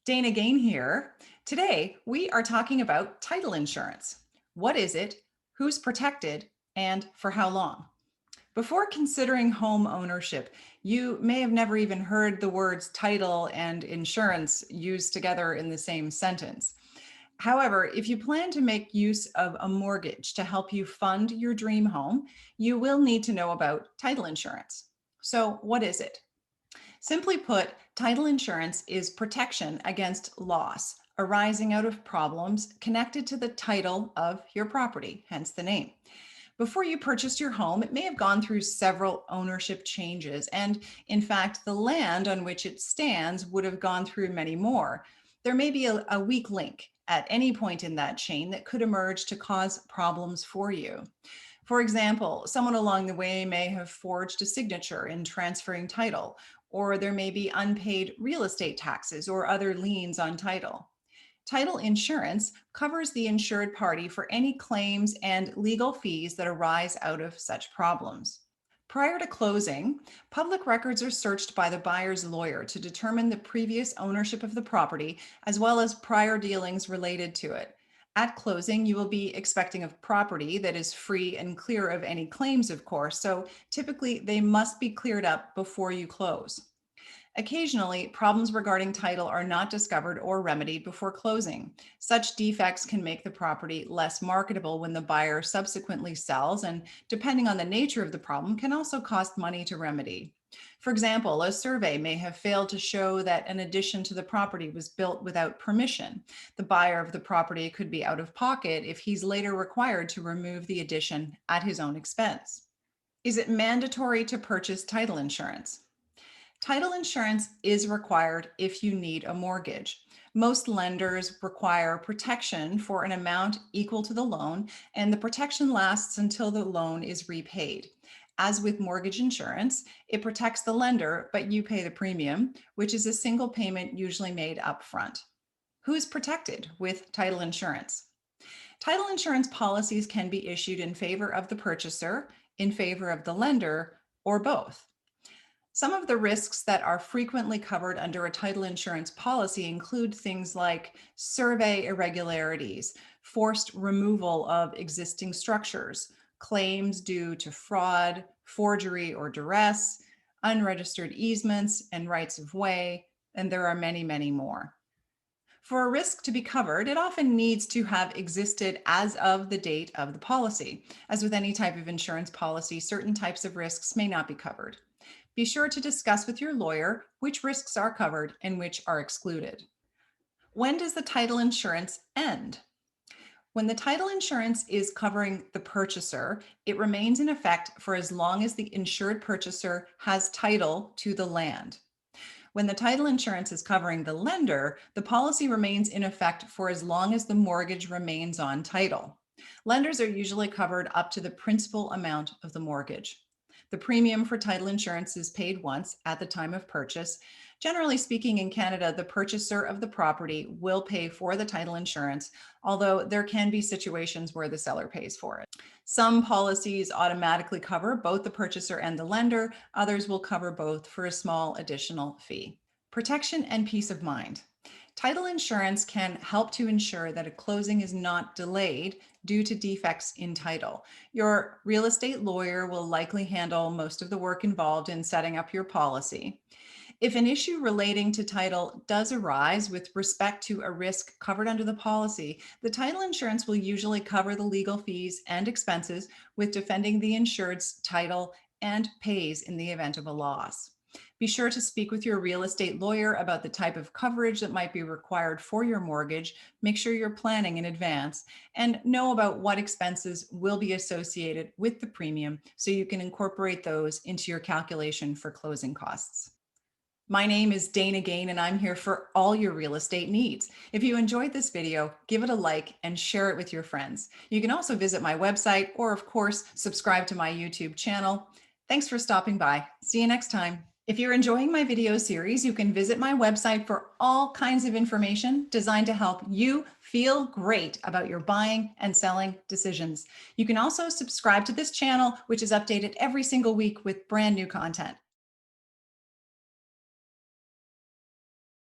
Dana Gain here. Today, we are talking about title insurance. What is it? Who's protected? And for how long? Before considering home ownership, you may have never even heard the words title and insurance used together in the same sentence. However, if you plan to make use of a mortgage to help you fund your dream home, you will need to know about title insurance. So, what is it? Simply put, title insurance is protection against loss arising out of problems connected to the title of your property, hence the name. Before you purchased your home, it may have gone through several ownership changes, and in fact, the land on which it stands would have gone through many more. There may be a weak link at any point in that chain that could emerge to cause problems for you. For example, someone along the way may have forged a signature in transferring title, or there may be unpaid real estate taxes or other liens on title. Title insurance covers the insured party for any claims and legal fees that arise out of such problems. Prior to closing, public records are searched by the buyer's lawyer to determine the previous ownership of the property as well as prior dealings related to it. At closing, you will be expecting a property that is free and clear of any claims, of course, so typically they must be cleared up before you close. Occasionally, problems regarding title are not discovered or remedied before closing. Such defects can make the property less marketable when the buyer subsequently sells, and depending on the nature of the problem, can also cost money to remedy. For example, a survey may have failed to show that an addition to the property was built without permission. The buyer of the property could be out of pocket if he's later required to remove the addition at his own expense. Is it mandatory to purchase title insurance? Title insurance is required if you need a mortgage. Most lenders require protection for an amount equal to the loan, and the protection lasts until the loan is repaid. As with mortgage insurance, it protects the lender, but you pay the premium, which is a single payment usually made up front. Who's protected with title insurance? Title insurance policies can be issued in favor of the purchaser, in favor of the lender, or both. Some of the risks that are frequently covered under a title insurance policy include things like survey irregularities, forced removal of existing structures, claims due to fraud, forgery or duress, unregistered easements and rights of way, and there are many, many more. For a risk to be covered, it often needs to have existed as of the date of the policy. As with any type of insurance policy, certain types of risks may not be covered. Be sure to discuss with your lawyer which risks are covered and which are excluded. When does the title insurance end? When the title insurance is covering the purchaser, it remains in effect for as long as the insured purchaser has title to the land. When the title insurance is covering the lender, the policy remains in effect for as long as the mortgage remains on title. Lenders are usually covered up to the principal amount of the mortgage. The premium for title insurance is paid once at the time of purchase. Generally speaking, in Canada, the purchaser of the property will pay for the title insurance, although there can be situations where the seller pays for it. Some policies automatically cover both the purchaser and the lender. Others will cover both for a small additional fee. Protection and peace of mind. Title insurance can help to ensure that a closing is not delayed due to defects in title. Your real estate lawyer will likely handle most of the work involved in setting up your policy. If an issue relating to title does arise with respect to a risk covered under the policy, the title insurance will usually cover the legal fees and expenses with defending the insured's title and pays in the event of a loss. Be sure to speak with your real estate lawyer about the type of coverage that might be required for your mortgage. Make sure you're planning in advance and know about what expenses will be associated with the premium so you can incorporate those into your calculation for closing costs. My name is Dana Gain, and I'm here for all your real estate needs. If you enjoyed this video, give it a like and share it with your friends. You can also visit my website or, of course, subscribe to my YouTube channel. Thanks for stopping by. See you next time. If you're enjoying my video series, you can visit my website for all kinds of information designed to help you feel great about your buying and selling decisions. You can also subscribe to this channel, which is updated every single week with brand new content.